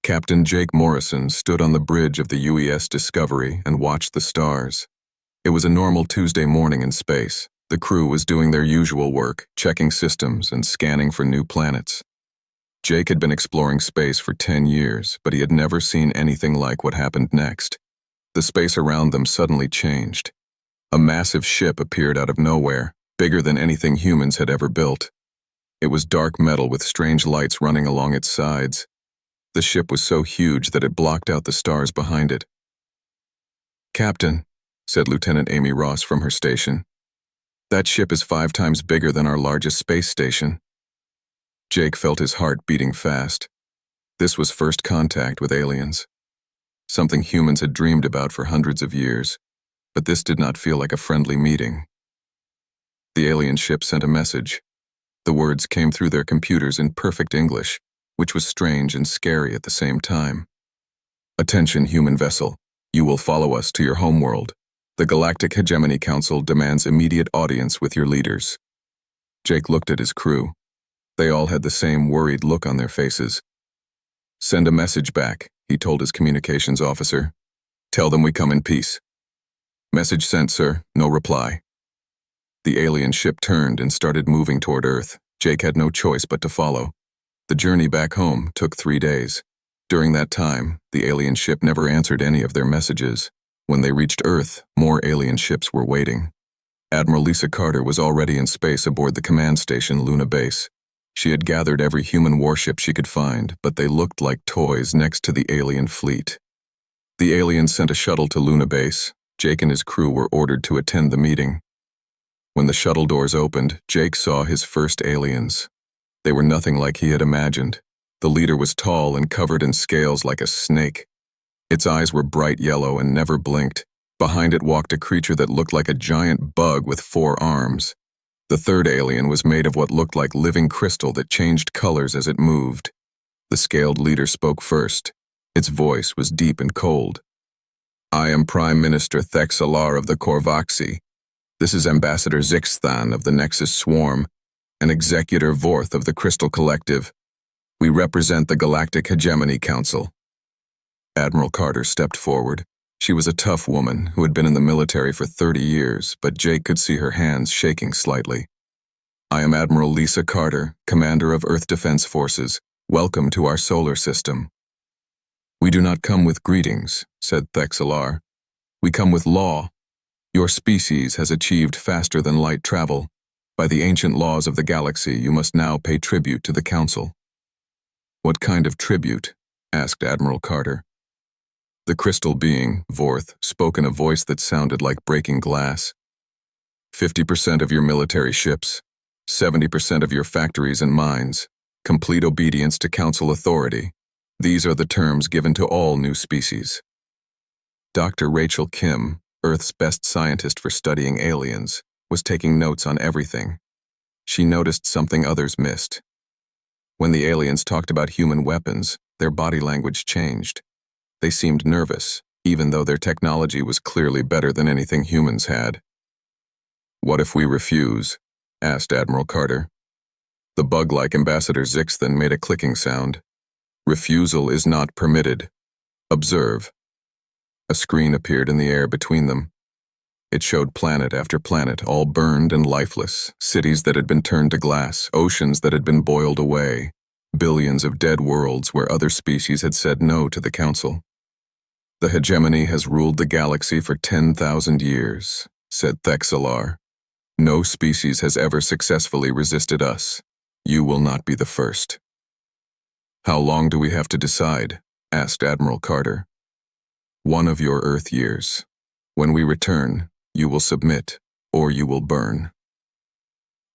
Captain Jake Morrison stood on the bridge of the UES Discovery and watched the stars. It was a normal Tuesday morning in space. The crew was doing their usual work, checking systems and scanning for new planets. Jake had been exploring space for 10 years, but he had never seen anything like what happened next. The space around them suddenly changed. A massive ship appeared out of nowhere, bigger than anything humans had ever built. It was dark metal with strange lights running along its sides. The ship was so huge that it blocked out the stars behind it. "Captain," said Lieutenant Amy Ross from her station, "that ship is 5 times bigger than our largest space station." Jake felt his heart beating fast. This was first contact with aliens. Something humans had dreamed about for hundreds of years, but this did not feel like a friendly meeting. The alien ship sent a message. The words came through their computers in perfect English, which was strange and scary at the same time. "Attention, human vessel. You will follow us to your homeworld. The Galactic Hegemony Council demands immediate audience with your leaders." Jake looked at his crew. They all had the same worried look on their faces. "Send a message back," he told his communications officer. "Tell them we come in peace." "Message sent, sir. No reply." The alien ship turned and started moving toward Earth. Jake had no choice but to follow. The journey back home took 3 days. During that time, the alien ship never answered any of their messages. When they reached Earth, more alien ships were waiting. Admiral Lisa Carter was already in space aboard the command station Luna Base. She had gathered every human warship she could find, but they looked like toys next to the alien fleet. The aliens sent a shuttle to Luna Base. Jake and his crew were ordered to attend the meeting. When the shuttle doors opened, Jake saw his first aliens. They were nothing like he had imagined. The leader was tall and covered in scales like a snake. Its eyes were bright yellow and never blinked. Behind it walked a creature that looked like a giant bug with 4 arms. The third alien was made of what looked like living crystal that changed colors as it moved. The scaled leader spoke first. Its voice was deep and cold. "I am Prime Minister Thexalar of the Korvaxi. This is Ambassador Zixthan of the Nexus Swarm, and Executor Vorth of the Crystal Collective. We represent the Galactic Hegemony Council." Admiral Carter stepped forward. She was a tough woman who had been in the military for 30 years, but Jake could see her hands shaking slightly. "I am Admiral Lisa Carter, Commander of Earth Defense Forces. Welcome to our solar system." "We do not come with greetings," said Thexalar. "We come with law. Your species has achieved faster than light travel. By the ancient laws of the galaxy, you must now pay tribute to the Council." "What kind of tribute?" asked Admiral Carter. The crystal being, Vorth, spoke in a voice that sounded like breaking glass. 50% of your military ships, 70% of your factories and mines, complete obedience to Council authority. These are the terms given to all new species. Dr. Rachel Kim, Earth's best scientist for studying aliens, was taking notes on everything. She noticed something others missed. When the aliens talked about human weapons, their body language changed. They seemed nervous, even though their technology was clearly better than anything humans had. "What if we refuse?" asked Admiral Carter. The bug-like Ambassador Zixthan made a clicking sound. "Refusal is not permitted. Observe." A screen appeared in the air between them. It showed planet after planet, all burned and lifeless, cities that had been turned to glass, oceans that had been boiled away, billions of dead worlds where other species had said no to the Council. "The hegemony has ruled the galaxy for 10,000 years, said Thexalar. "No species has ever successfully resisted us. You will not be the first." "How long do we have to decide?" asked Admiral Carter. "1 of your Earth years. When we return, you will submit, or you will burn."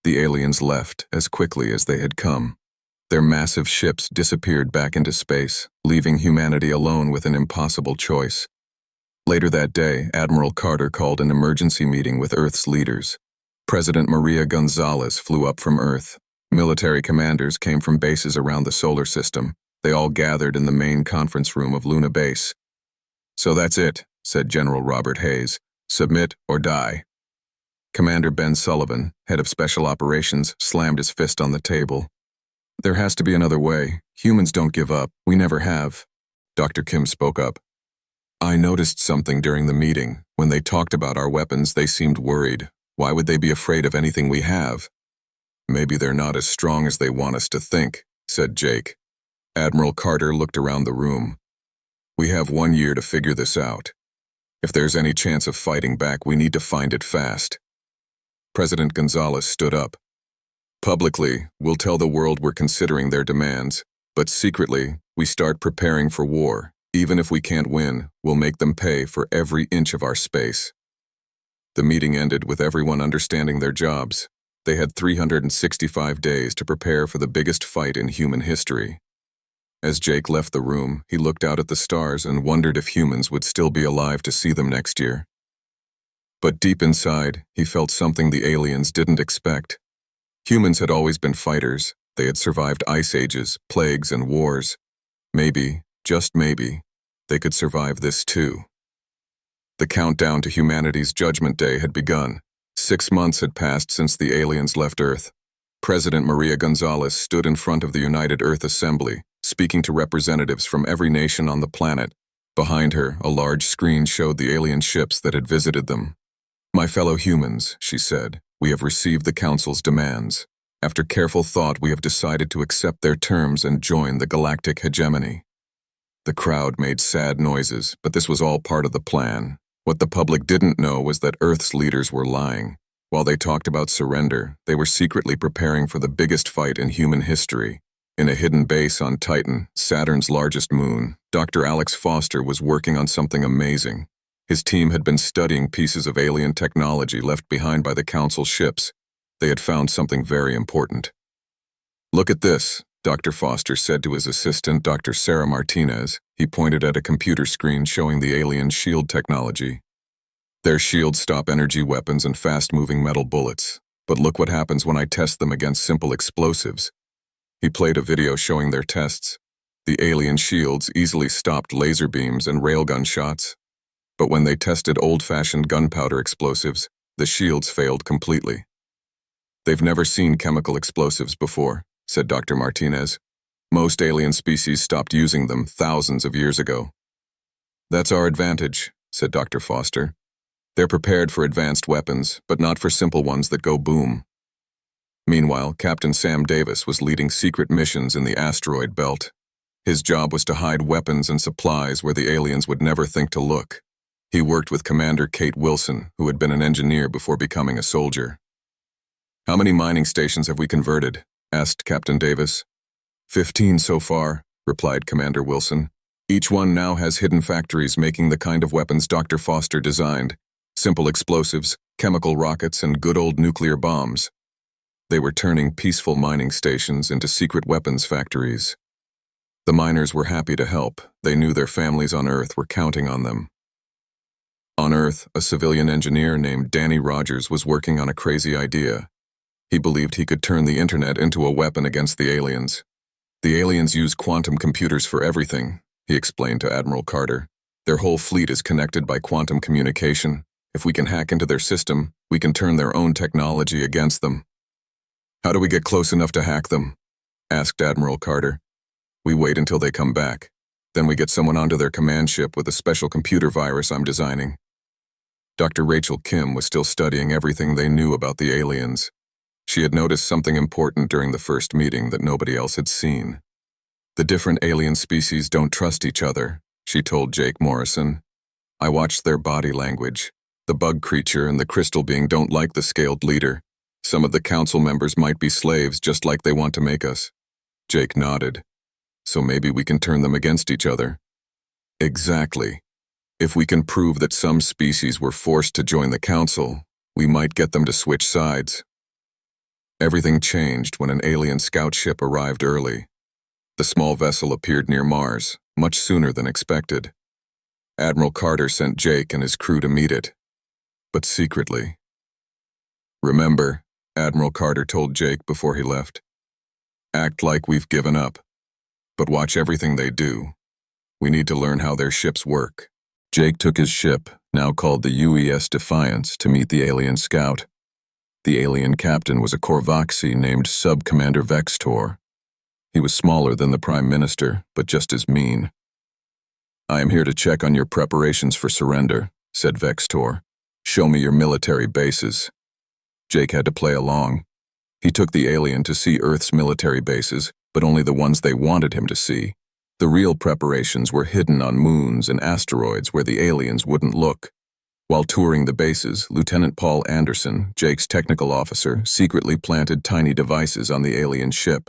The aliens left as quickly as they had come. Their massive ships disappeared back into space, leaving humanity alone with an impossible choice. Later that day, Admiral Carter called an emergency meeting with Earth's leaders. President Maria Gonzalez flew up from Earth. Military commanders came from bases around the solar system. They all gathered in the main conference room of Luna Base. "So that's it," said General Robert Hayes. "Submit or die." Commander Ben Sullivan, head of Special Operations, slammed his fist on the table. "There has to be another way. Humans don't give up. We never have. Dr. Kim spoke up. I noticed something during the meeting. When they talked about our weapons, they seemed worried. Why would they be afraid of anything we have? Maybe they're not as strong as they want us to think, said Jake. Admiral Carter looked around the room. We have 1 year to figure this out. If there's any chance of fighting back, we need to find it fast. President Gonzalez stood up. Publicly, we'll tell the world we're considering their demands, but secretly, we start preparing for war. Even if we can't win, we'll make them pay for every inch of our space. The meeting ended with everyone understanding their jobs. They had 365 days to prepare for the biggest fight in human history. As Jake left the room, he looked out at the stars and wondered if humans would still be alive to see them next year. But deep inside, he felt something the aliens didn't expect. Humans had always been fighters. They had survived ice ages, plagues, and wars. Maybe, just maybe, they could survive this too. The countdown to humanity's Judgment Day had begun. 6 months had passed since the aliens left Earth. President Maria Gonzalez stood in front of the United Earth Assembly, speaking to representatives from every nation on the planet. Behind her, a large screen showed the alien ships that had visited them. My fellow humans, she said, we have received the Council's demands. After careful thought, we have decided to accept their terms and join the galactic hegemony. The crowd made sad noises, but this was all part of the plan. What the public didn't know was that Earth's leaders were lying. While they talked about surrender, they were secretly preparing for the biggest fight in human history. In a hidden base on Titan, Saturn's largest moon, Dr. Alex Foster was working on something amazing. His team had been studying pieces of alien technology left behind by the Council ships. They had found something very important. Look at this, Dr. Foster said to his assistant, Dr. Sarah Martinez. He pointed at a computer screen showing the alien shield technology. Their shields stop energy weapons and fast-moving metal bullets. But look what happens when I test them against simple explosives. He played a video showing their tests. The alien shields easily stopped laser beams and railgun shots. But when they tested old-fashioned gunpowder explosives, the shields failed completely. They've never seen chemical explosives before, said Dr. Martinez. Most alien species stopped using them thousands of years ago. That's our advantage, said Dr. Foster. They're prepared for advanced weapons, but not for simple ones that go boom. Meanwhile, Captain Sam Davis was leading secret missions in the asteroid belt. His job was to hide weapons and supplies where the aliens would never think to look. He worked with Commander Kate Wilson, who had been an engineer before becoming a soldier. How many mining stations have we converted? Asked Captain Davis. 15 so far, replied Commander Wilson. Each one now has hidden factories making the kind of weapons Dr. Foster designed. Simple explosives, chemical rockets, and good old nuclear bombs. They were turning peaceful mining stations into secret weapons factories. The miners were happy to help. They knew their families on Earth were counting on them. On Earth, a civilian engineer named Danny Rogers was working on a crazy idea. He believed he could turn the internet into a weapon against the aliens. The aliens use quantum computers for everything, he explained to Admiral Carter. Their whole fleet is connected by quantum communication. If we can hack into their system, we can turn their own technology against them. How do we get close enough to hack them? Asked Admiral Carter. We wait until they come back. Then we get someone onto their command ship with a special computer virus I'm designing. Dr. Rachel Kim was still studying everything they knew about the aliens. She had noticed something important during the first meeting that nobody else had seen. The different alien species don't trust each other, she told Jake Morrison. I watched their body language. The bug creature and the crystal being don't like the scaled leader. Some of the council members might be slaves just like they want to make us. Jake nodded. So maybe we can turn them against each other. Exactly. If we can prove that some species were forced to join the council, we might get them to switch sides. Everything changed when an alien scout ship arrived early. The small vessel appeared near Mars, much sooner than expected. Admiral Carter sent Jake and his crew to meet it, but secretly. Remember, Admiral Carter told Jake before he left, act like we've given up, but watch everything they do. We need to learn how their ships work. Jake took his ship, now called the UES Defiance, to meet the alien scout. The alien captain was a Korvaxi named Sub-Commander Vextor. He was smaller than the Prime Minister, but just as mean. "I am here to check on your preparations for surrender," said Vextor. "Show me your military bases." Jake had to play along. He took the alien to see Earth's military bases, but only the ones they wanted him to see. The real preparations were hidden on moons and asteroids where the aliens wouldn't look. While touring the bases, Lieutenant Paul Anderson, Jake's technical officer, secretly planted tiny devices on the alien ship.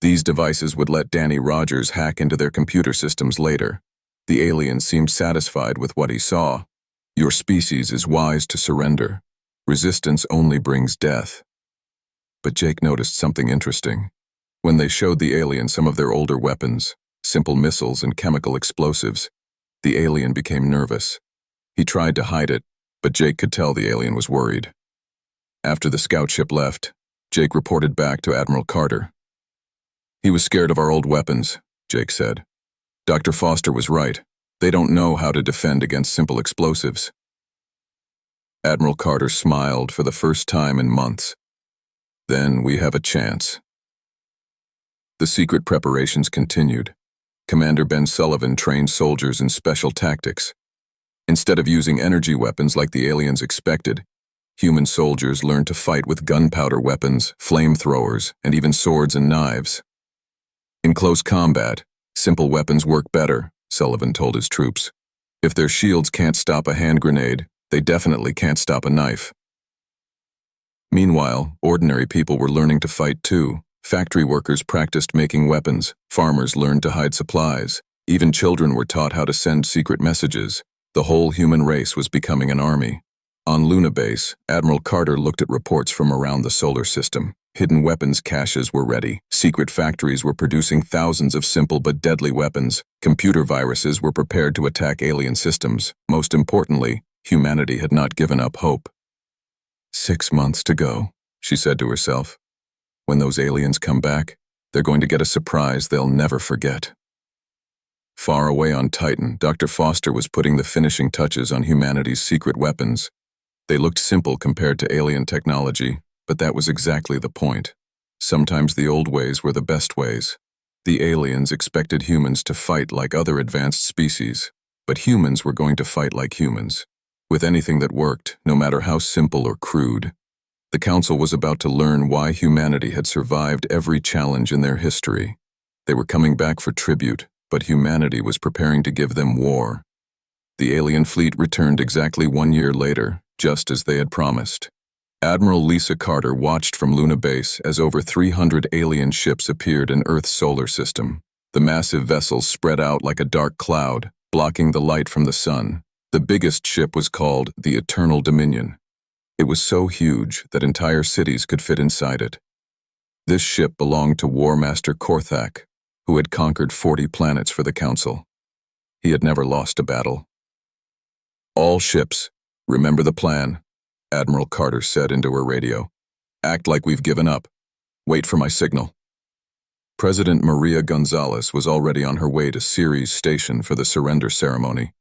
These devices would let Danny Rogers hack into their computer systems later. The alien seemed satisfied with what he saw. "Your species is wise to surrender. Resistance only brings death." But Jake noticed something interesting. When they showed the alien some of their older weapons, simple missiles and chemical explosives, the alien became nervous. He tried to hide it, but Jake could tell the alien was worried. After the scout ship left, Jake reported back to Admiral Carter. "He was scared of our old weapons," Jake said. "Dr. Foster was right. They don't know how to defend against simple explosives." Admiral Carter smiled for the first time in months. "Then we have a chance." The secret preparations continued. Commander Ben Sullivan trained soldiers in special tactics. Instead of using energy weapons like the aliens expected, human soldiers learned to fight with gunpowder weapons, flamethrowers, and even swords and knives. "In close combat, simple weapons work better," Sullivan told his troops. "If their shields can't stop a hand grenade, they definitely can't stop a knife." Meanwhile, ordinary people were learning to fight too. Factory workers practiced making weapons, farmers learned to hide supplies, even children were taught how to send secret messages. The whole human race was becoming an army. On Luna Base, Admiral Carter looked at reports from around the solar system. Hidden weapons caches were ready. Secret factories were producing thousands of simple but deadly weapons. Computer viruses were prepared to attack alien systems. Most importantly, humanity had not given up hope. 6 months to go, she said to herself. When those aliens come back, they're going to get a surprise they'll never forget. Far away on Titan, Dr. Foster was putting the finishing touches on humanity's secret weapons. They looked simple compared to alien technology, but that was exactly the point. Sometimes the old ways were the best ways. The aliens expected humans to fight like other advanced species, but humans were going to fight like humans, with anything that worked, no matter how simple or crude. The Council was about to learn why humanity had survived every challenge in their history. They were coming back for tribute, but humanity was preparing to give them war. The alien fleet returned exactly 1 year later, just as they had promised. Admiral Lisa Carter watched from Luna Base as over 300 alien ships appeared in Earth's solar system. The massive vessels spread out like a dark cloud, blocking the light from the sun. The biggest ship was called the Eternal Dominion. It was so huge that entire cities could fit inside it. This ship belonged to War Master Korthak, who had conquered 40 planets for the Council. He had never lost a battle. "All ships, remember the plan," Admiral Carter said into her radio. "Act like we've given up. Wait for my signal." President Maria Gonzalez was already on her way to Ceres Station for the surrender ceremony.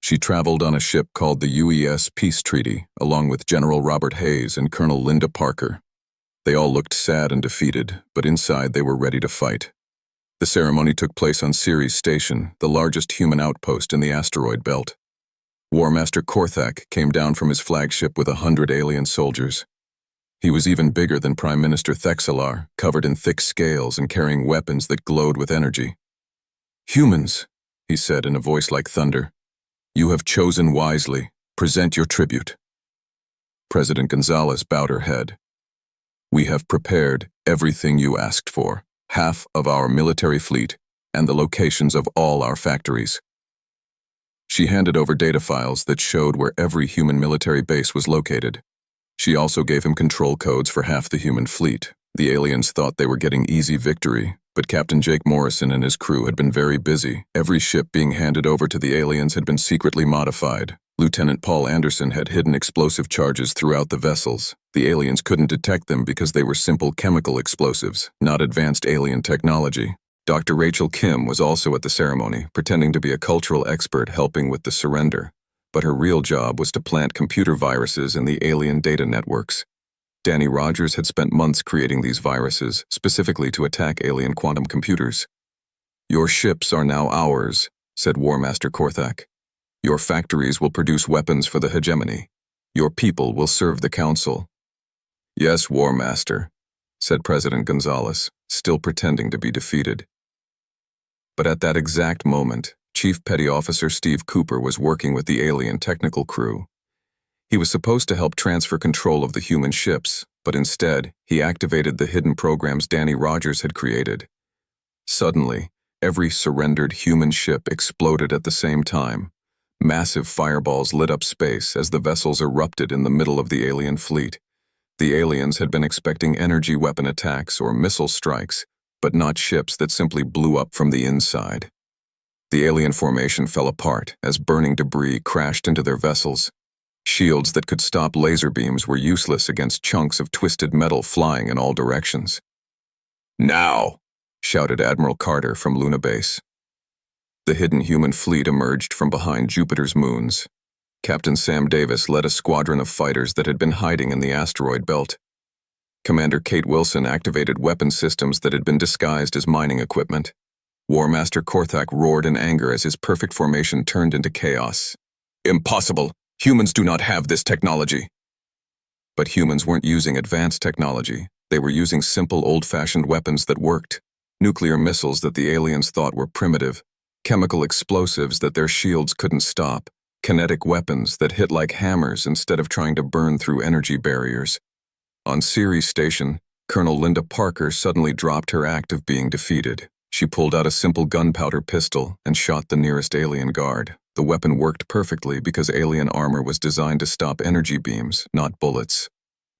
She traveled on a ship called the UES Peace Treaty, along with General Robert Hayes and Colonel Linda Parker. They all looked sad and defeated, but inside they were ready to fight. The ceremony took place on Ceres Station, the largest human outpost in the asteroid belt. War Master Korthak came down from his flagship with 100 alien soldiers. He was even bigger than Prime Minister Thexelar, covered in thick scales and carrying weapons that glowed with energy. "Humans," he said in a voice like thunder, "you have chosen wisely. Present your tribute." President Gonzalez bowed her head. "We have prepared everything you asked for, half of our military fleet, and the locations of all our factories." She handed over data files that showed where every human military base was located. She also gave him control codes for half the human fleet. The aliens thought they were getting easy victory, but Captain Jake Morrison and his crew had been very busy. Every ship being handed over to the aliens had been secretly modified. Lieutenant Paul Anderson had hidden explosive charges throughout the vessels. The aliens couldn't detect them because they were simple chemical explosives, not advanced alien technology. Dr. Rachel Kim was also at the ceremony, pretending to be a cultural expert helping with the surrender, but her real job was to plant computer viruses in the alien data networks. Danny Rogers had spent months creating these viruses, specifically to attack alien quantum computers. "Your ships are now ours," said War Master Korthak. "Your factories will produce weapons for the hegemony. Your people will serve the Council." "Yes, War Master," said President Gonzalez, still pretending to be defeated. But at that exact moment, Chief Petty Officer Steve Cooper was working with the alien technical crew. He was supposed to help transfer control of the human ships, but instead, he activated the hidden programs Danny Rogers had created. Suddenly, every surrendered human ship exploded at the same time. Massive fireballs lit up space as the vessels erupted in the middle of the alien fleet. The aliens had been expecting energy weapon attacks or missile strikes, but not ships that simply blew up from the inside. The alien formation fell apart as burning debris crashed into their vessels. Shields that could stop laser beams were useless against chunks of twisted metal flying in all directions. "Now!" shouted Admiral Carter from Luna Base. The hidden human fleet emerged from behind Jupiter's moons. Captain Sam Davis led a squadron of fighters that had been hiding in the asteroid belt. Commander Kate Wilson activated weapon systems that had been disguised as mining equipment. War Master Korthak roared in anger as his perfect formation turned into chaos. "Impossible! Humans do not have this technology!" But humans weren't using advanced technology. They were using simple, old-fashioned weapons that worked. Nuclear missiles that the aliens thought were primitive. Chemical explosives that their shields couldn't stop. Kinetic weapons that hit like hammers instead of trying to burn through energy barriers. On Ceres Station, Colonel Linda Parker suddenly dropped her act of being defeated. She pulled out a simple gunpowder pistol and shot the nearest alien guard. The weapon worked perfectly because alien armor was designed to stop energy beams, not bullets.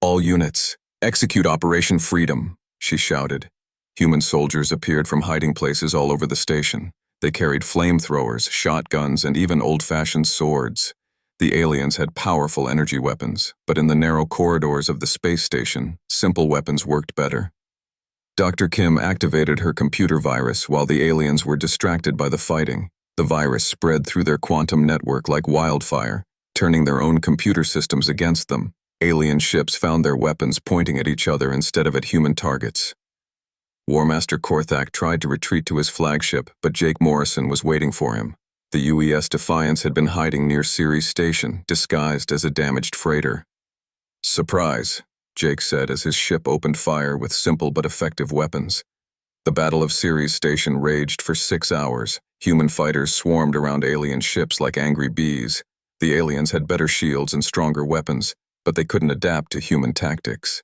"All units, execute Operation Freedom," she shouted. Human soldiers appeared from hiding places all over the station. They carried flamethrowers, shotguns, and even old-fashioned swords. The aliens had powerful energy weapons, but in the narrow corridors of the space station, simple weapons worked better. Dr. Kim activated her computer virus while the aliens were distracted by the fighting. The virus spread through their quantum network like wildfire, turning their own computer systems against them. Alien ships found their weapons pointing at each other instead of at human targets. War Master Korthak tried to retreat to his flagship, but Jake Morrison was waiting for him. The UES Defiance had been hiding near Ceres Station, disguised as a damaged freighter. "Surprise," Jake said as his ship opened fire with simple but effective weapons. The Battle of Ceres Station raged for 6 hours. Human fighters swarmed around alien ships like angry bees. The aliens had better shields and stronger weapons, but they couldn't adapt to human tactics.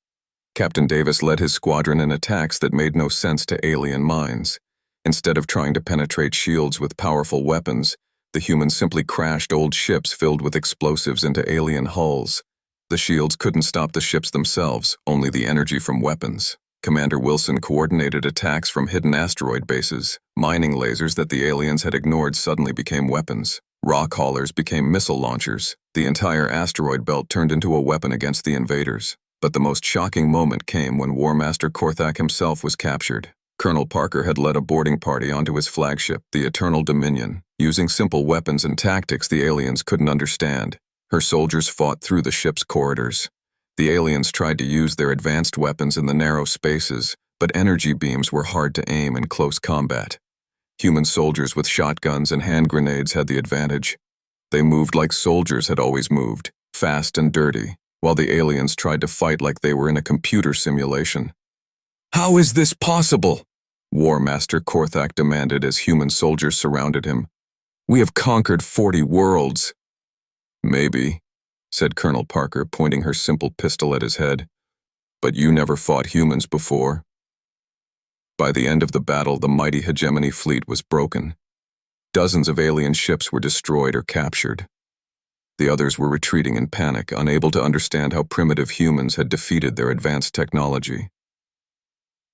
Captain Davis led his squadron in attacks that made no sense to alien minds. Instead of trying to penetrate shields with powerful weapons, the humans simply crashed old ships filled with explosives into alien hulls. The shields couldn't stop the ships themselves, only the energy from weapons. Commander Wilson coordinated attacks from hidden asteroid bases. Mining lasers that the aliens had ignored suddenly became weapons. Rock haulers became missile launchers. The entire asteroid belt turned into a weapon against the invaders. But the most shocking moment came when War Master Korthak himself was captured. Colonel Parker had led a boarding party onto his flagship, the Eternal Dominion, using simple weapons and tactics the aliens couldn't understand. Her soldiers fought through the ship's corridors. The aliens tried to use their advanced weapons in the narrow spaces, but energy beams were hard to aim in close combat. Human soldiers with shotguns and hand grenades had the advantage. They moved like soldiers had always moved, fast and dirty, while the aliens tried to fight like they were in a computer simulation. "How is this possible?" War Master Korthak demanded as human soldiers surrounded him. "We have conquered 40 worlds." "Maybe," said Colonel Parker, pointing her simple pistol at his head. "But you never fought humans before." By the end of the battle, the mighty hegemony fleet was broken. Dozens of alien ships were destroyed or captured. The others were retreating in panic, unable to understand how primitive humans had defeated their advanced technology.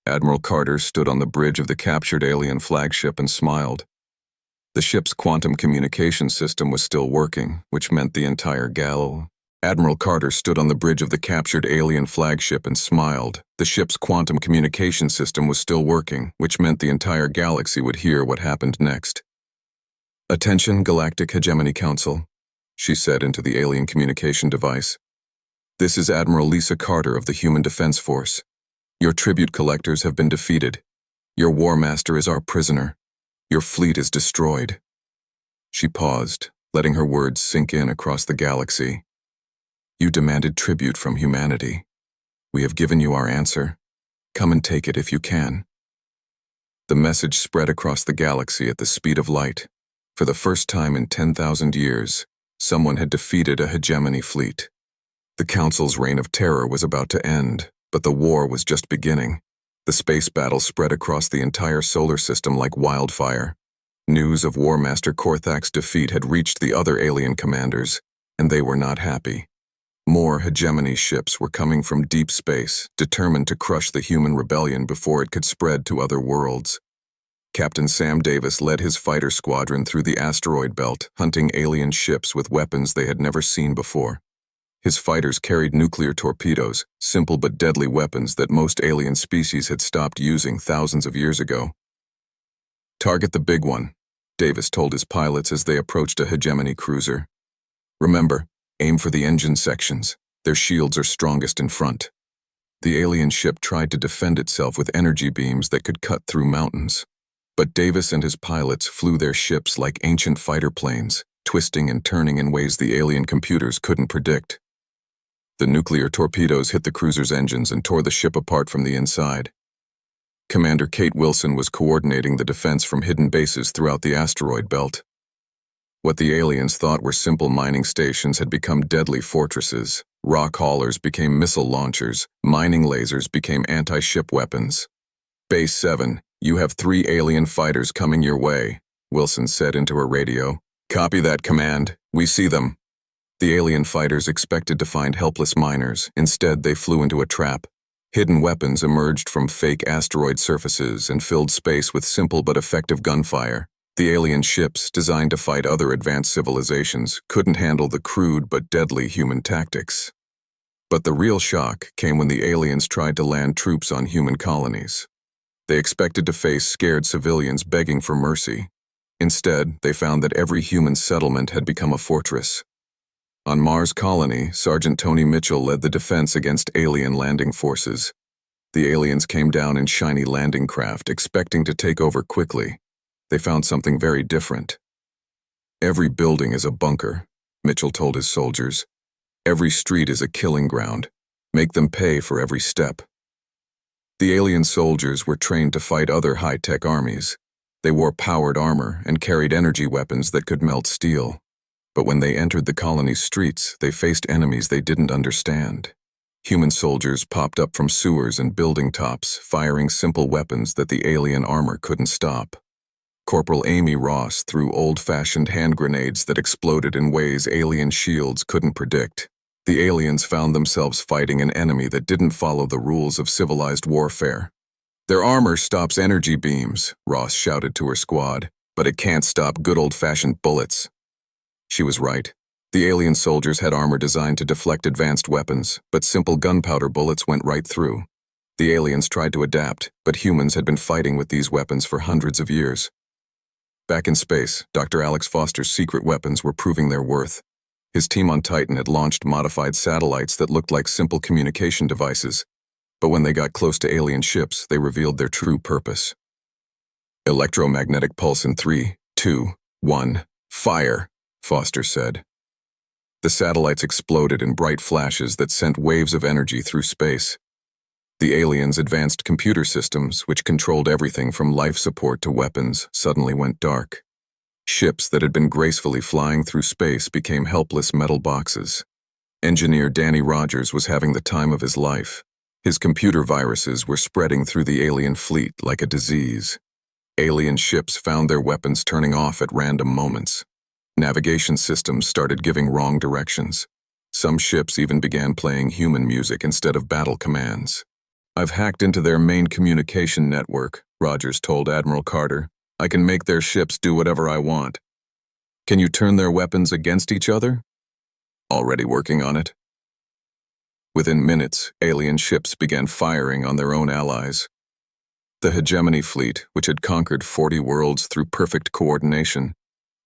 Admiral Carter stood on the bridge of the captured alien flagship and smiled. The ship's quantum communication system was still working, which meant the entire Admiral Carter stood on the bridge of the captured alien flagship and smiled. The ship's quantum communication system was still working, which meant the entire galaxy would hear what happened next. "Attention, Galactic Hegemony Council," she said into the alien communication device. "This is Admiral Lisa Carter of the Human Defense Force. Your tribute collectors have been defeated. Your War Master is our prisoner. Your fleet is destroyed. She paused, letting her words sink in across the galaxy. You demanded tribute from humanity. We have given you our answer. Come and take it if you can. The message spread across the galaxy at the speed of light. For the first time in 10,000 years, someone had defeated a hegemony fleet. The Council's reign of terror was about to end, but the war was just beginning. The space battle spread across the entire solar system like wildfire. News of War Master Korthak's defeat had reached the other alien commanders, and they were not happy. More hegemony ships were coming from deep space, determined to crush the human rebellion before it could spread to other worlds. Captain Sam Davis led his fighter squadron through the asteroid belt, hunting alien ships with weapons they had never seen before. His fighters carried nuclear torpedoes, simple but deadly weapons that most alien species had stopped using thousands of years ago. Target the big one, Davis told his pilots as they approached a hegemony cruiser. Remember, aim for the engine sections. Their shields are strongest in front. The alien ship tried to defend itself with energy beams that could cut through mountains. But Davis and his pilots flew their ships like ancient fighter planes, twisting and turning in ways the alien computers couldn't predict. The nuclear torpedoes hit the cruiser's engines and tore the ship apart from the inside. Commander Kate Wilson was coordinating the defense from hidden bases throughout the asteroid belt. What the aliens thought were simple mining stations had become deadly fortresses. Rock haulers became missile launchers. Mining lasers became anti-ship weapons. Base 7, you have 3 alien fighters coming your way, Wilson said into her radio. Copy that, Command. We see them. The alien fighters expected to find helpless miners. Instead, they flew into a trap. Hidden weapons emerged from fake asteroid surfaces and filled space with simple but effective gunfire. The alien ships, designed to fight other advanced civilizations, couldn't handle the crude but deadly human tactics. But the real shock came when the aliens tried to land troops on human colonies. They expected to face scared civilians begging for mercy. Instead, they found that every human settlement had become a fortress. On Mars Colony, Sergeant Tony Mitchell led the defense against alien landing forces. The aliens came down in shiny landing craft, expecting to take over quickly. They found something very different. Every building is a bunker, Mitchell told his soldiers. Every street is a killing ground. Make them pay for every step. The alien soldiers were trained to fight other high-tech armies. They wore powered armor and carried energy weapons that could melt steel. But when they entered the colony's streets, they faced enemies they didn't understand. Human soldiers popped up from sewers and building tops, firing simple weapons that the alien armor couldn't stop. Corporal Amy Ross threw old-fashioned hand grenades that exploded in ways alien shields couldn't predict. The aliens found themselves fighting an enemy that didn't follow the rules of civilized warfare. Their armor stops energy beams, Ross shouted to her squad, but it can't stop good old-fashioned bullets. She was right. The alien soldiers had armor designed to deflect advanced weapons, but simple gunpowder bullets went right through. The aliens tried to adapt, but humans had been fighting with these weapons for hundreds of years. Back in space, Dr. Alex Foster's secret weapons were proving their worth. His team on Titan had launched modified satellites that looked like simple communication devices, but when they got close to alien ships, they revealed their true purpose. Electromagnetic pulse in 3, 2, 1, fire, Foster said. The satellites exploded in bright flashes that sent waves of energy through space. The aliens' advanced computer systems, which controlled everything from life support to weapons, suddenly went dark. Ships that had been gracefully flying through space became helpless metal boxes. Engineer Danny Rogers was having the time of his life. His computer viruses were spreading through the alien fleet like a disease. Alien ships found their weapons turning off at random moments. Navigation systems started giving wrong directions. Some ships even began playing human music instead of battle commands. I've hacked into their main communication network, Rogers told Admiral Carter. I can make their ships do whatever I want. Can you turn their weapons against each other? Already working on it. Within minutes, alien ships began firing on their own allies. The hegemony fleet, which had conquered 40 worlds through perfect coordination,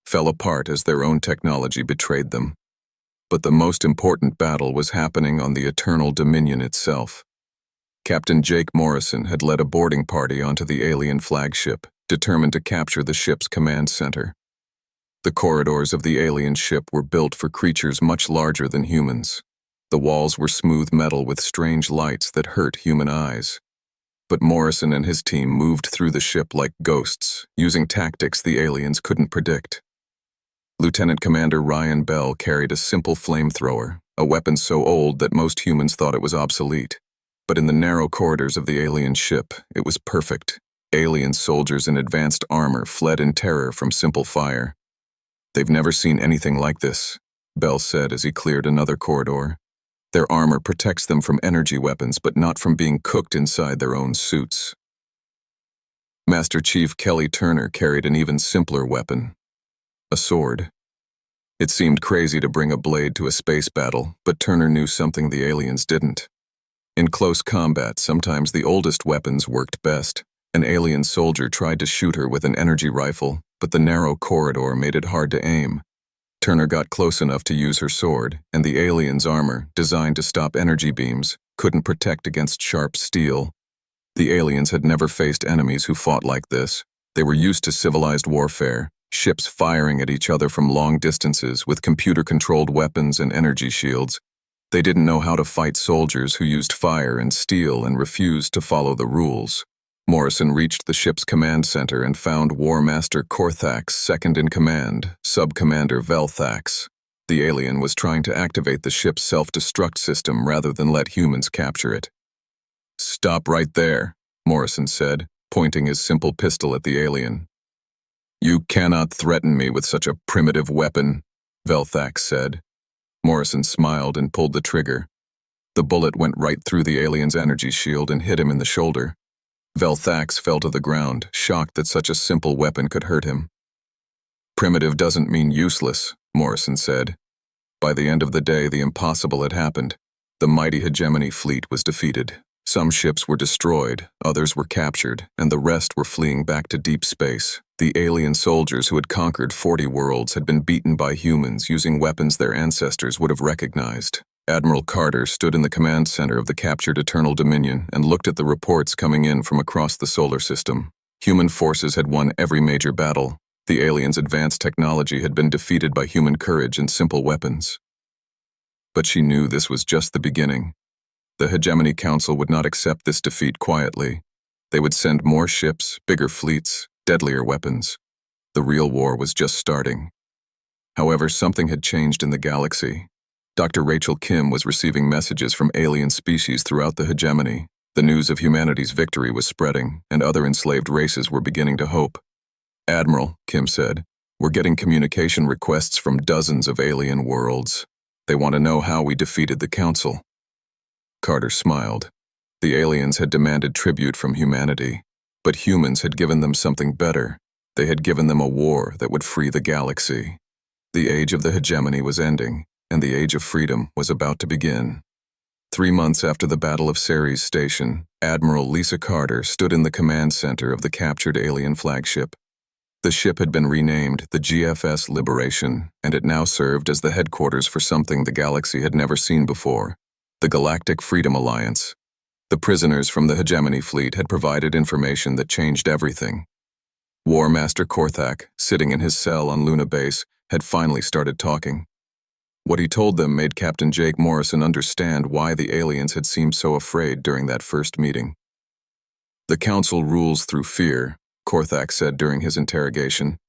fell apart as their own technology betrayed them. But the most important battle was happening on the Eternal Dominion itself. Captain Jake Morrison had led a boarding party onto the alien flagship, determined to capture the ship's command center. The corridors of the alien ship were built for creatures much larger than humans. The walls were smooth metal with strange lights that hurt human eyes. But Morrison and his team moved through the ship like ghosts, using tactics the aliens couldn't predict. Lieutenant Commander Ryan Bell carried a simple flamethrower, a weapon so old that most humans thought it was obsolete. But in the narrow corridors of the alien ship, it was perfect. Alien soldiers in advanced armor fled in terror from simple fire. "They've never seen anything like this," Bell said as he cleared another corridor. "Their armor protects them from energy weapons, but not from being cooked inside their own suits." Master Chief Kelly Turner carried an even simpler weapon, a sword. It seemed crazy to bring a blade to a space battle, but Turner knew something the aliens didn't. In close combat, sometimes the oldest weapons worked best. An alien soldier tried to shoot her with an energy rifle, but the narrow corridor made it hard to aim. Turner got close enough to use her sword, and the alien's armor, designed to stop energy beams, couldn't protect against sharp steel. The aliens had never faced enemies who fought like this. They were used to civilized warfare, ships firing at each other from long distances with computer-controlled weapons and energy shields. They didn't know how to fight soldiers who used fire and steel and refused to follow the rules. Morrison reached the ship's command center and found War Master Korthax second in command, Sub-Commander Velthax. The alien was trying to activate the ship's self-destruct system rather than let humans capture it. "Stop right there," Morrison said, pointing his simple pistol at the alien. "You cannot threaten me with such a primitive weapon," Velthax said. Morrison smiled and pulled the trigger. The bullet went right through the alien's energy shield and hit him in the shoulder. Velthax fell to the ground, shocked that such a simple weapon could hurt him. "Primitive doesn't mean useless," Morrison said. By the end of the day, the impossible had happened. The mighty hegemony fleet was defeated. Some ships were destroyed, others were captured, and the rest were fleeing back to deep space. The alien soldiers who had conquered 40 worlds had been beaten by humans using weapons their ancestors would have recognized. Admiral Carter stood in the command center of the captured Eternal Dominion and looked at the reports coming in from across the solar system. Human forces had won every major battle. The aliens' advanced technology had been defeated by human courage and simple weapons. But she knew this was just the beginning. The Hegemony Council would not accept this defeat quietly. They would send more ships, bigger fleets, deadlier weapons. The real war was just starting. However, something had changed in the galaxy. Dr. Rachel Kim was receiving messages from alien species throughout the hegemony. The news of humanity's victory was spreading, and other enslaved races were beginning to hope. "Admiral," Kim said, "we're getting communication requests from dozens of alien worlds. They want to know how we defeated the Council." Carter smiled. The aliens had demanded tribute from humanity, but humans had given them something better. They had given them a war that would free the galaxy. The age of the hegemony was ending, and the age of freedom was about to begin. 3 months after the Battle of Ceres Station, Admiral Lisa Carter stood in the command center of the captured alien flagship. The ship had been renamed the GFS Liberation, and it now served as the headquarters for something the galaxy had never seen before, the Galactic Freedom Alliance. The prisoners from the Hegemony fleet had provided information that changed everything. War Master Korthak, sitting in his cell on Luna Base, had finally started talking. What he told them made Captain Jake Morrison understand why the aliens had seemed so afraid during that first meeting. "The Council rules through fear," Korthak said during his interrogation.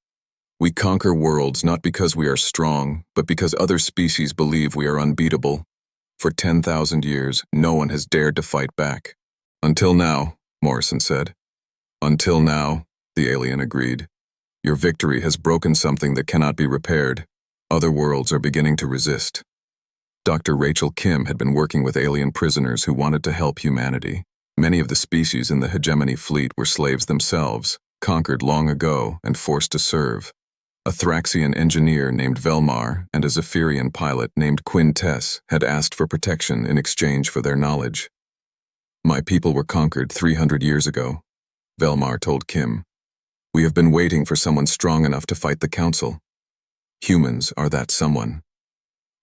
"We conquer worlds not because we are strong, but because other species believe we are unbeatable. For 10,000 years, no one has dared to fight back." "Until now," Morrison said. "Until now," the alien agreed. "Your victory has broken something that cannot be repaired. Other worlds are beginning to resist." Dr. Rachel Kim had been working with alien prisoners who wanted to help humanity. Many of the species in the Hegemony fleet were slaves themselves, conquered long ago and forced to serve. A Thraxian engineer named Velmar and a Zephyrian pilot named Quintess had asked for protection in exchange for their knowledge. "My people were conquered 300 years ago," Velmar told Kim. "We have been waiting for someone strong enough to fight the Council. Humans are that someone."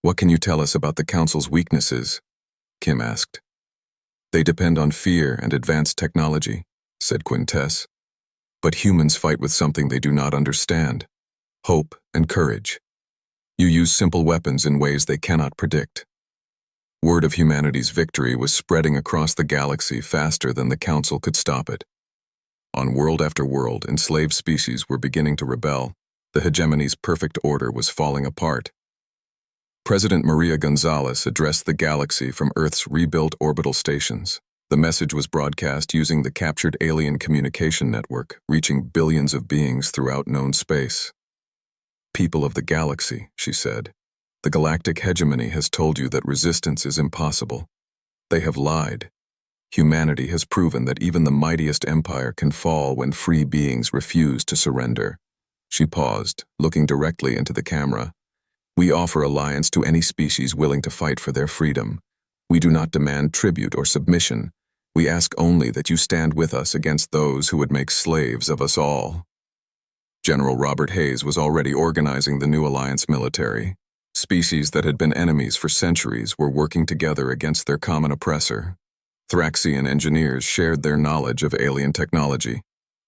"What can you tell us about the Council's weaknesses?" Kim asked. "They depend on fear and advanced technology," said Quintess. "But humans fight with something they do not understand: hope, and courage. You use simple weapons in ways they cannot predict. Word of humanity's victory was spreading across the galaxy faster than the Council could stop it. On world after world, enslaved species were beginning to rebel. The hegemony's perfect order was falling apart. President Maria Gonzalez addressed the galaxy from Earth's rebuilt orbital stations. The message was broadcast using the captured alien communication network, reaching billions of beings throughout known space. People of the galaxy, she said, the galactic hegemony has told you that resistance is impossible. They have lied. Humanity has proven that even the mightiest empire can fall when free beings refuse to surrender. She paused, looking directly into the camera. We offer alliance to any species willing to fight for their freedom. We do not demand tribute or submission. We ask only that you stand with us against those who would make slaves of us all. General Robert Hayes was already organizing the new alliance military. Species that had been enemies for centuries were working together against their common oppressor. Thraxian engineers shared their knowledge of alien technology.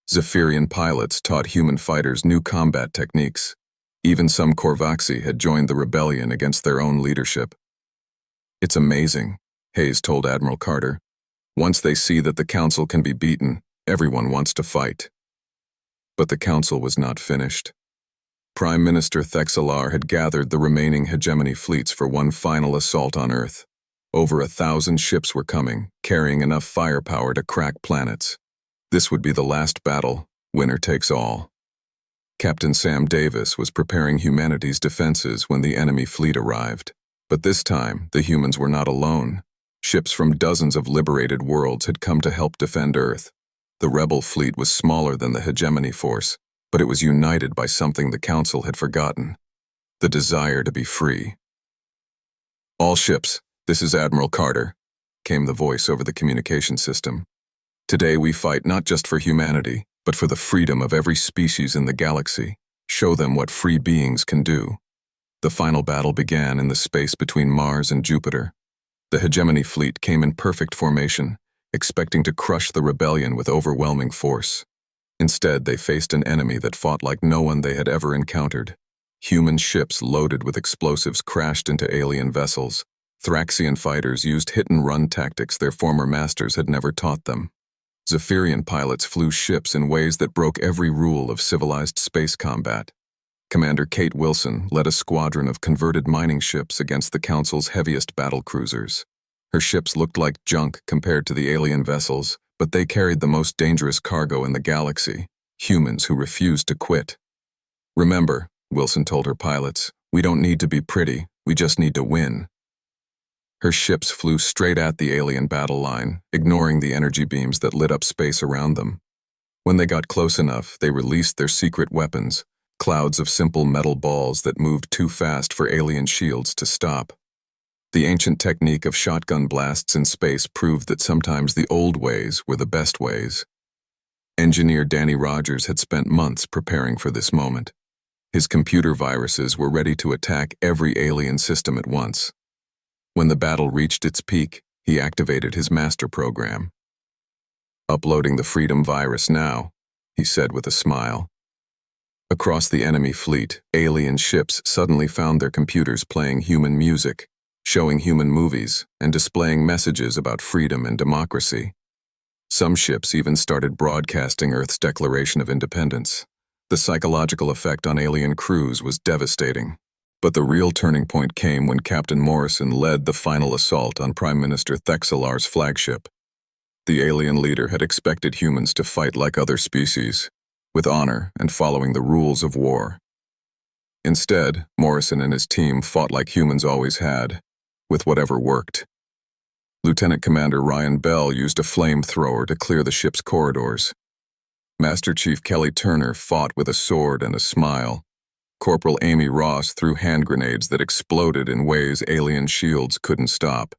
Zephyrian pilots taught human fighters new combat techniques. Even some Korvaxi had joined the rebellion against their own leadership. It's amazing, Hayes told Admiral Carter. Once they see that the Council can be beaten, everyone wants to fight. But the Council was not finished. Prime Minister Thexelar had gathered the remaining hegemony fleets for one final assault on Earth. Over 1,000 ships were coming, carrying enough firepower to crack planets. This would be the last battle, winner takes all. Captain Sam Davis was preparing humanity's defenses when the enemy fleet arrived. But this time, the humans were not alone. Ships from dozens of liberated worlds had come to help defend Earth. The rebel fleet was smaller than the hegemony force, but it was united by something the Council had forgotten: the desire to be free. All ships, this is Admiral Carter, came the voice over the communication system. Today we fight not just for humanity, but for the freedom of every species in the galaxy. Show them what free beings can do. The final battle began in the space between Mars and Jupiter. The hegemony fleet came in perfect formation, expecting to crush the rebellion with overwhelming force. Instead, they faced an enemy that fought like no one they had ever encountered. Human ships loaded with explosives crashed into alien vessels. Thraxian fighters used hit-and-run tactics their former masters had never taught them. Zephyrian pilots flew ships in ways that broke every rule of civilized space combat. Commander Kate Wilson led a squadron of converted mining ships against the Council's heaviest battle cruisers. Her ships looked like junk compared to the alien vessels, but they carried the most dangerous cargo in the galaxy: humans who refused to quit. Remember, Wilson told her pilots, we don't need to be pretty, we just need to win. Her ships flew straight at the alien battle line, ignoring the energy beams that lit up space around them. When they got close enough, they released their secret weapons, clouds of simple metal balls that moved too fast for alien shields to stop. The ancient technique of shotgun blasts in space proved that sometimes the old ways were the best ways. Engineer Danny Rogers had spent months preparing for this moment. His computer viruses were ready to attack every alien system at once. When the battle reached its peak, he activated his master program. Uploading the Freedom virus now, he said with a smile. Across the enemy fleet, alien ships suddenly found their computers playing human music, showing human movies, and displaying messages about freedom and democracy. Some ships even started broadcasting Earth's Declaration of Independence. The psychological effect on alien crews was devastating. But the real turning point came when Captain Morrison led the final assault on Prime Minister Thexelar's flagship. The alien leader had expected humans to fight like other species, with honor and following the rules of war. Instead, Morrison and his team fought like humans always had, with whatever worked. Lieutenant Commander Ryan Bell used a flamethrower to clear the ship's corridors. Master Chief Kelly Turner fought with a sword and a smile. Corporal Amy Ross threw hand grenades that exploded in ways alien shields couldn't stop.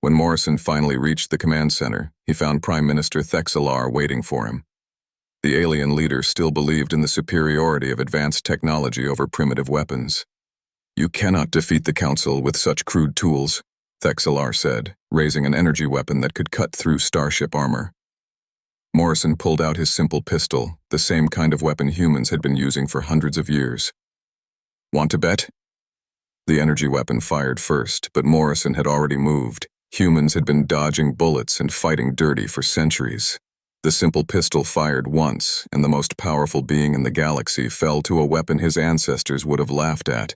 When Morrison finally reached the command center, he found Prime Minister Thexelar waiting for him. The alien leader still believed in the superiority of advanced technology over primitive weapons. You cannot defeat the Council with such crude tools, Thexelar said, raising an energy weapon that could cut through starship armor. Morrison pulled out his simple pistol, the same kind of weapon humans had been using for hundreds of years. Want to bet? The energy weapon fired first, but Morrison had already moved. Humans had been dodging bullets and fighting dirty for centuries. The simple pistol fired once, and the most powerful being in the galaxy fell to a weapon his ancestors would have laughed at.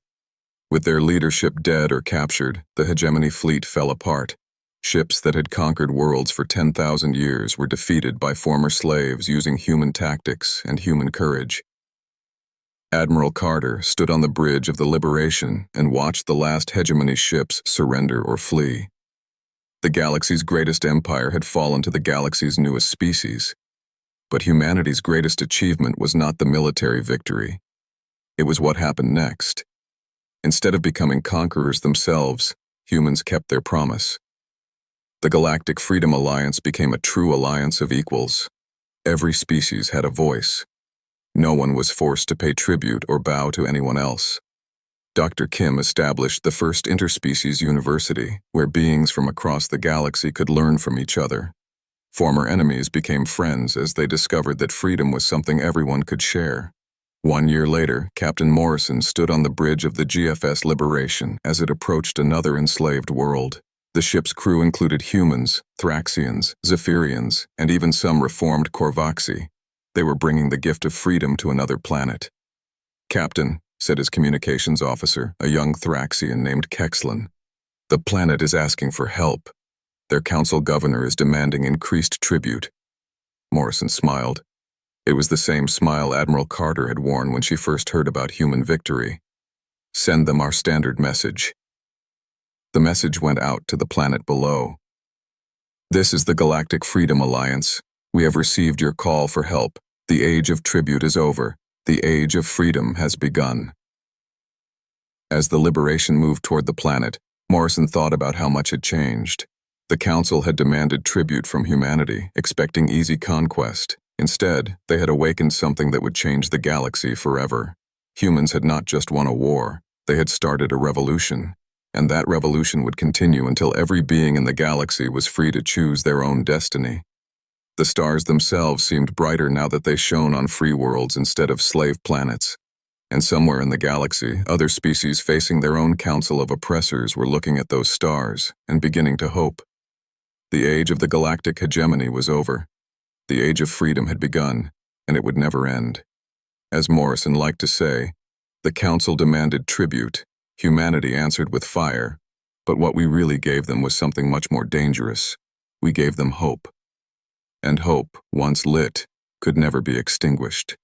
With their leadership dead or captured, the hegemony fleet fell apart. Ships that had conquered worlds for 10,000 years were defeated by former slaves using human tactics and human courage. Admiral Carter stood on the bridge of the Liberation and watched the last hegemony ships surrender or flee. The galaxy's greatest empire had fallen to the galaxy's newest species. But humanity's greatest achievement was not the military victory. It was what happened next. Instead of becoming conquerors themselves, humans kept their promise. The Galactic Freedom Alliance became a true alliance of equals. Every species had a voice. No one was forced to pay tribute or bow to anyone else. Dr. Kim established the first interspecies university, where beings from across the galaxy could learn from each other. Former enemies became friends as they discovered that freedom was something everyone could share. 1 year later, Captain Morrison stood on the bridge of the GFS Liberation as it approached another enslaved world. The ship's crew included humans, Thraxians, Zephyrians, and even some reformed Korvaxi. They were bringing the gift of freedom to another planet. "Captain," said his communications officer, a young Thraxian named Kexlan, "the planet is asking for help. Their council governor is demanding increased tribute." Morrison smiled. It was the same smile Admiral Carter had worn when she first heard about human victory. "Send them our standard message." The message went out to the planet below. "This is the Galactic Freedom Alliance. We have received your call for help. The age of tribute is over. The age of freedom has begun." As the Liberation moved toward the planet, Morrison thought about how much had changed. The Council had demanded tribute from humanity, expecting easy conquest. Instead, they had awakened something that would change the galaxy forever. Humans had not just won a war, they had started a revolution. And that revolution would continue until every being in the galaxy was free to choose their own destiny. The stars themselves seemed brighter now that they shone on free worlds instead of slave planets. And somewhere in the galaxy, other species facing their own council of oppressors were looking at those stars and beginning to hope. The age of the galactic hegemony was over. The age of freedom had begun, and it would never end. As Morrison liked to say, the council demanded tribute. Humanity answered with fire, but what we really gave them was something much more dangerous. We gave them hope. And hope, once lit, could never be extinguished.